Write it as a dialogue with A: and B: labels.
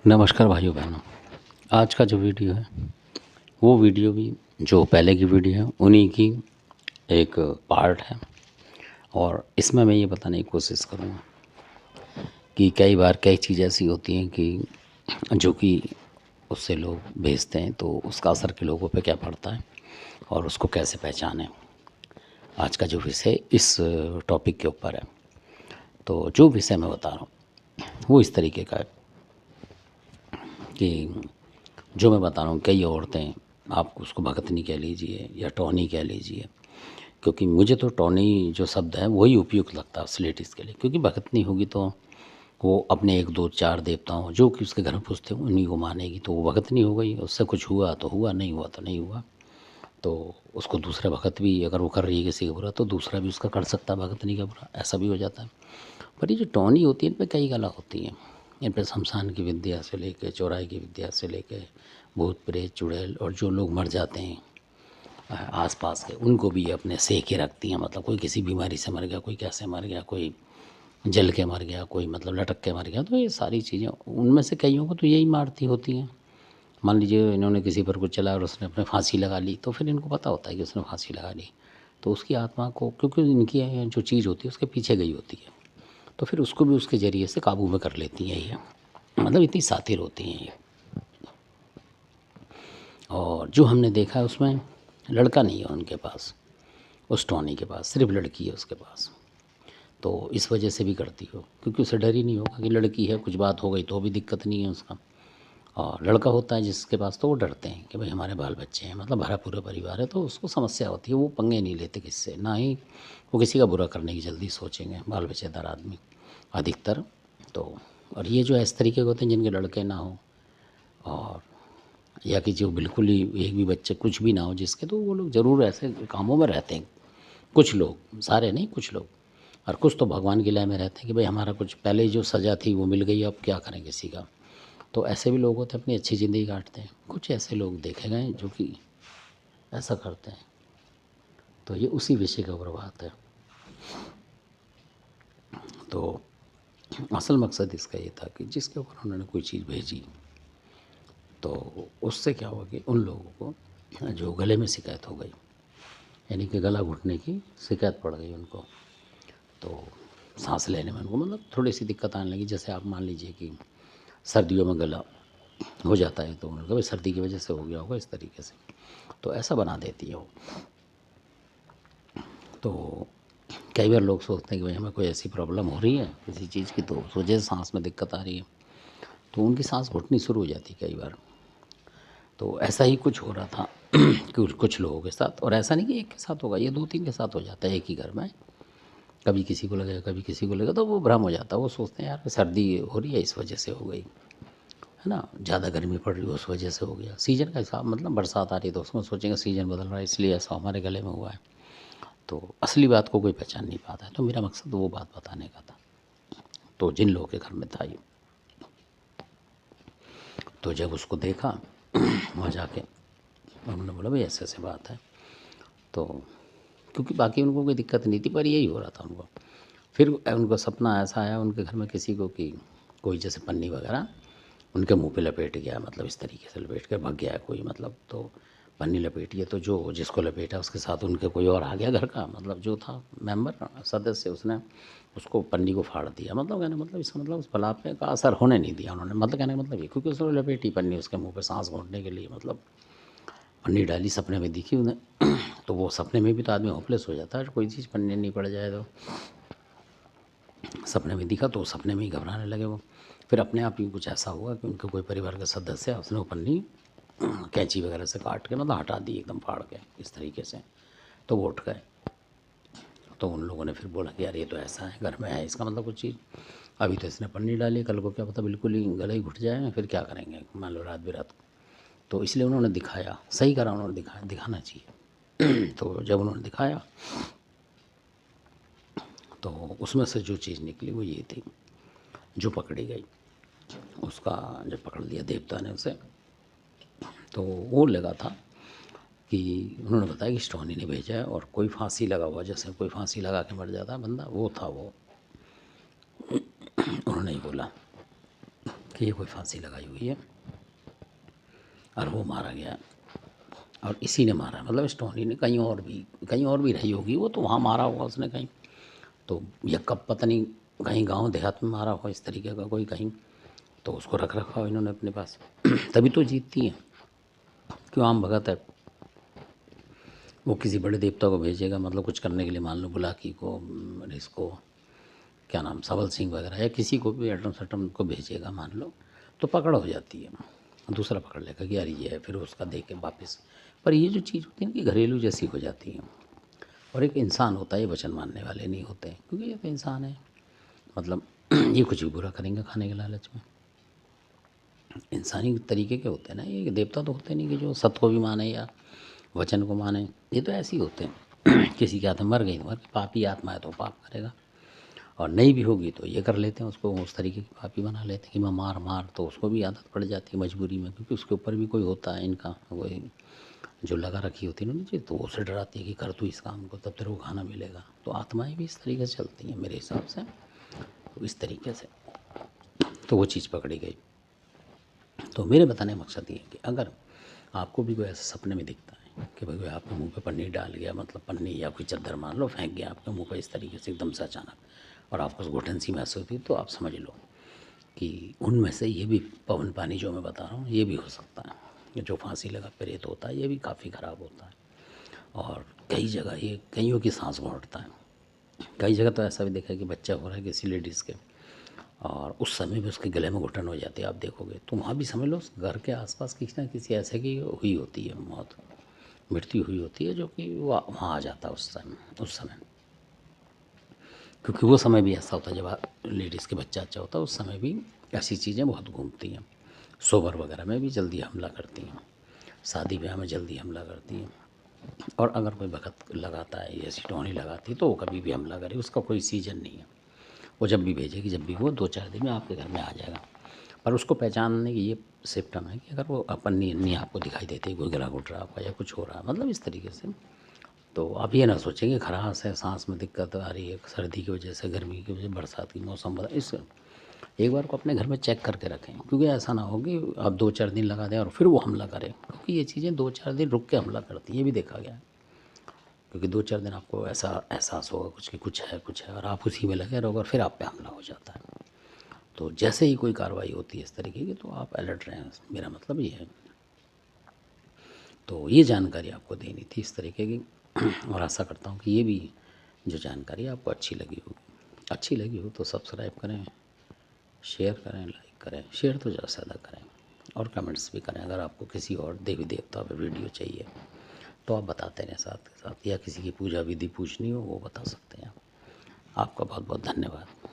A: नमस्कार भाइयों बहनों। आज का जो वीडियो है वो वीडियो भी जो पहले की वीडियो है उन्हीं की एक पार्ट है। और इसमें मैं ये बताने की कोशिश करूँगा कि कई बार कई चीज़ ऐसी होती हैं कि जो कि उससे लोग भेजते हैं तो उसका असर के लोगों पे क्या पड़ता है और उसको कैसे पहचानें। आज का जो विषय इस टॉपिक के ऊपर है। तो जो विषय मैं बता रहा हूँ वो इस तरीके का है कि जो मैं बता रहा हूँ कई औरतें, आप उसको भगतनी कह लीजिए या टोनी कह लीजिए, क्योंकि मुझे तो टोनी जो शब्द है वही उपयुक्त लगता है उस लेडीज़ के लिए। क्योंकि भगतनी होगी तो वो अपने 1 2 4 देवताओं जो कि उसके घर में पूजते हैं उन्हीं को मानेगी, तो वो भगतनी हो गई। उससे कुछ हुआ तो हुआ, नहीं हुआ तो नहीं हुआ। तो उसको दूसरा भगत भी अगर वो कर रही है किसी का बुरा तो दूसरा भी उसका कर सकता है भगतनी का बुरा, ऐसा भी हो जाता है। पर ये जो टोनी होती है इन पे कई कला होती हैं। इन पे शमशान की विद्या से लेके चौराहे की विद्या से लेके भूत प्रेत चुड़ैल और जो लोग मर जाते हैं आसपास के उनको भी अपने सेके के रखती हैं। मतलब कोई किसी बीमारी से मर गया, कोई कैसे मर गया, कोई जल के मर गया, कोई मतलब लटक के मर गया, तो ये सारी चीज़ें उनमें से कईयों को तो यही मारती होती हैं। मान लीजिए इन्होंने किसी पर कुछ चलाया और उसने अपने फांसी लगा ली, तो फिर इनको पता होता है कि उसने फांसी लगा ली, तो उसकी आत्मा को, क्योंकि इनकी जो चीज़ होती है उसके पीछे गई होती है, तो फिर उसको भी उसके ज़रिए से काबू में कर लेती हैं ये। मतलब इतनी शातिर होती हैं ये। और जो हमने देखा है उसमें लड़का नहीं है उनके पास, उस टॉनी के पास सिर्फ लड़की है उसके पास। तो इस वजह से भी करती हो क्योंकि उसे डर ही नहीं होगा कि लड़की है, कुछ बात हो गई तो भी दिक्कत नहीं है उसका। और लड़का होता है जिसके पास तो वो डरते हैं कि भाई हमारे बाल बच्चे हैं, मतलब भरा पूरा परिवार है, तो उसको समस्या होती है। वो पंगे नहीं लेते किससे, ना ही वो किसी का बुरा करने की जल्दी सोचेंगे, बाल बच्चेदार आदमी अधिकतर। तो और ये जो इस तरीके के होते हैं जिनके लड़के ना हो, और या कि जो बिल्कुल ही एक भी बच्चे कुछ भी ना हो जिसके, तो वो लोग ज़रूर ऐसे कामों में रहते हैं। कुछ लोग, सारे नहीं, कुछ लोग। और कुछ तो भगवान की लय में रहते हैं कि भाई हमारा कुछ पहले ही जो सज़ा थी वो मिल गई, अब क्या करें किसी का। तो ऐसे भी लोग होते हैं अपनी अच्छी ज़िंदगी काटते हैं। कुछ ऐसे लोग देखे गए जो कि ऐसा करते हैं। तो ये उसी विषय का ऊपर बात है। तो असल मकसद इसका ये था कि जिसके ऊपर उन्होंने कोई चीज़ भेजी तो उससे क्या हुआ कि उन लोगों को जो गले में शिकायत हो गई, यानी कि गला घुटने की शिकायत पड़ गई उनको। तो सांस लेने में उनको मतलब थोड़ी सी दिक्कत आने लगी। जैसे आप मान लीजिए कि सर्दियों में गला हो जाता है तो उन्होंने कहा भाई सर्दी की वजह से हो गया होगा इस तरीके से, तो ऐसा बना देती है वो। तो कई बार लोग सोचते हैं कि भाई हमें कोई ऐसी प्रॉब्लम हो रही है किसी चीज़ की तो उस वजह से सांस में दिक्कत आ रही है, तो उनकी सांस घुटनी शुरू हो जाती है कई बार। तो ऐसा ही कुछ हो रहा था कुछ लोगों के साथ। और ऐसा नहीं कि एक के साथ होगा, ये 2 3 के साथ हो जाता है एक ही घर में। कभी किसी को लगेगा, कभी किसी को लगेगा, तो वो भ्रम हो जाता है। वो सोचते हैं यार सर्दी हो रही है इस वजह से हो गई, है ना, ज़्यादा गर्मी पड़ रही है उस वजह से हो गया, सीज़न का हिसाब, मतलब बरसात आ रही है तो उसमें सोचेंगे सीज़न बदल रहा है इसलिए ऐसा हमारे गले में हुआ है। तो असली बात को कोई पहचान नहीं पाता है। तो मेरा मकसद वो बात बताने का था। तो जिन लोगों के घर में था ये, तो जब उसको देखा वहाँ जाके उन्होंने बोला भाई ऐसे ऐसे बात है। तो क्योंकि बाकी उनको कोई दिक्कत नहीं थी पर यही हो रहा था उनको। फिर उनको सपना ऐसा आया उनके घर में किसी को कि कोई जैसे पन्नी वगैरह उनके मुंह पे लपेट गया, मतलब इस तरीके से लपेट कर भाग गया कोई, मतलब तो पन्नी लपेटी है तो जो जिसको लपेटा उसके साथ उनके कोई और आ गया घर का, मतलब जो था मेंबर सदस्य, उसने उसको पन्नी को फाड़ दिया। मतलब कहने मतलब इसका मतलब उस बला पे का असर होने नहीं दिया उन्होंने। मतलब कहने का मतलब ये, क्योंकि उसने लपेटी पन्नी उसके मुँह पे सांस घोंटने के लिए, मतलब पन्नी डाली, सपने में दिखी उन्हें तो वो सपने में भी तो आदमी होपलेस हो जाता है, कोई चीज़ पन्नी नहीं पड़ जाए तो। सपने में दिखा तो सपने में ही घबराने लगे वो। फिर अपने आप ही कुछ ऐसा हुआ कि उनके कोई परिवार का सदस्य है, उसने वो पन्नी कैंची वगैरह से काट के मतलब हटा दी एकदम फाड़ के इस तरीके से। तो वो उठ गए। तो उन लोगों ने फिर बोला कि यार ये तो ऐसा है, घर में है, इसका मतलब कुछ चीज़, अभी तो इसने पन्नी डाली, कल को क्या पता बिल्कुल ही गला ही घुट जाए, फिर क्या करेंगे मान लो रात बिरात। तो इसलिए उन्होंने दिखाया, सही करा उन्होंने, दिखाया, दिखाना चाहिए। तो जब उन्होंने दिखाया तो उसमें से जो चीज़ निकली वो ये थी जो पकड़ी गई। उसका जब पकड़ लिया देवता ने उसे, तो वो लगा था कि उन्होंने बताया कि स्टोनी ने भेजा है और कोई फांसी लगा हुआ, जैसे कोई फांसी लगा के मर जाता है बंदा, वो था वो। उन्होंने ही बोला। कि ये कोई फांसी लगाई हुई है और वो मारा गया और इसी ने मारा, मतलब स्टोनी ने। कहीं और भी रही होगी वो, तो वहाँ मारा होगा उसने कहीं, तो या कब पता नहीं, कहीं गांव देहात में मारा हो इस तरीके का कोई कहीं, तो उसको रख रखा हो इन्होंने अपने पास। तभी तो जीतती हैं। क्यों, आम भगत है, वो किसी बड़े देवता को भेजेगा, मतलब कुछ करने के लिए, मान लो बुलाकी को, इसको क्या नाम, सबल सिंह वगैरह, या किसी को भी एटम सटम को भेजेगा मान लो, तो पकड़ हो जाती है, दूसरा पकड़ लेगा कि यार ये है, फिर उसका दे के वापस। पर ये जो चीज़ होती है ना कि घरेलू जैसी हो जाती है। और एक इंसान होता है, ये वचन मानने वाले नहीं होते, क्योंकि ये तो इंसान है, मतलब ये कुछ भी बुरा करेंगे खाने के लालच में। इंसानी तरीके के होते हैं ना ये, देवता तो होते नहीं कि जो सत्य को भी माने या वचन को माने। ये तो ऐसे ही होते हैं। किसी की आत्मा मर गई तो मर गई, पापी आत्मा है तो पाप करेगा, और नहीं भी होगी तो ये कर लेते हैं, उसको उस तरीके की पापी बना लेते हैं कि मैं मार मार, तो उसको भी आदत पड़ जाती है मजबूरी में, क्योंकि उसके ऊपर भी कोई होता है इनका, वही जो लगा रखी होती है ना नीचे, तो उसे डराती है कि कर तू इस काम को, तब तेरे को खाना मिलेगा। तो आत्माएं भी इस तरीके से चलती हैं मेरे हिसाब से, तो इस तरीके से तो वो चीज़ पकड़ी गई। तो मेरे बताने का मकसद ये है कि अगर आपको भी कोई ऐसा सपने में दिखता है कि भाई आपके मुंह पे पन्नी डाल गया, मतलब पन्नी या कोई चादर मान लो फेंक गया आपके मुंह पे इस तरीके से एकदम से अचानक, और आपको घुटन सी महसूस होती, तो आप समझ लो कि उनमें से ये भी पवन पानी जो मैं बता रहा हूँ ये भी हो सकता है। ये जो फांसी लगा प्रेत होता है ये भी काफ़ी ख़राब होता है, और कई जगह ये कईयों की सांस घोंटता है। कई जगह तो ऐसा भी देखा है कि बच्चा हो रहा है किसी लेडीज़ के, और उस समय भी उसके गले में घुटन हो जाती है, आप देखोगे तो वहाँ भी समझ लो उस घर के आसपास किसी ना किसी ऐसे की हुई होती है मौत, मृत्यु हुई होती है, जो कि वहाँ आ जाता है उस समय। क्योंकि वो समय भी ऐसा होता है जब लेडीज़ के बच्चा अच्छा होता है, उस समय भी ऐसी चीज़ें बहुत घूमती हैं। सोबर वगैरह में भी जल्दी हमला करती हैं, शादी ब्याह में जल्दी हमला करती हैं, और अगर कोई भगत लगाता है या सिटौनी लगाती है तो वो कभी भी हमला करे, उसका कोई सीजन नहीं है। वो जब भी भेजेगी, जब भी, वो 2-4 दिन में आपके घर में आ जाएगा। पर उसको पहचानने की ये सिम्पटम है कि अगर वो अपनी नहीं आपको दिखाई देती है, कोई गला घुट रहा आपका या कुछ हो रहा है, मतलब इस तरीके से, तो आप ये ना सोचें कि खराश है, सांस में दिक्कत आ रही है सर्दी की वजह से, गर्मी की वजह से, बरसात की मौसम बदल, इस एक बार को अपने घर में चेक करके रखें, क्योंकि ऐसा ना हो कि आप 2-4 दिन लगा दें और फिर वो हमला करें, क्योंकि ये चीज़ें 2-4 दिन रुक के हमला करती हैं, ये भी देखा गया है। क्योंकि 2-4 दिन आपको ऐसा एहसास होगा कुछ कि कुछ है और आप उसी में लगे रहोगे और फिर आप पे हमला हो जाता है। तो जैसे ही कोई कार्रवाई होती है इस तरीके की, तो आप अलर्ट रहें, मेरा मतलब ये है। तो ये जानकारी आपको देनी थी इस तरीके की, और आशा करता हूँ कि ये भी जो जानकारी आपको अच्छी लगी होगी। अच्छी लगी हो तो सब्सक्राइब करें, शेयर करें, लाइक करें, शेयर तो ज़्यादा से ज़्यादा करें, और कमेंट्स भी करें। अगर आपको किसी और देवी देवता पर वीडियो चाहिए तो आप बताते रहें साथ के साथ, या किसी की पूजा विधि पूछनी हो वो बता सकते हैं। आपका बहुत बहुत धन्यवाद।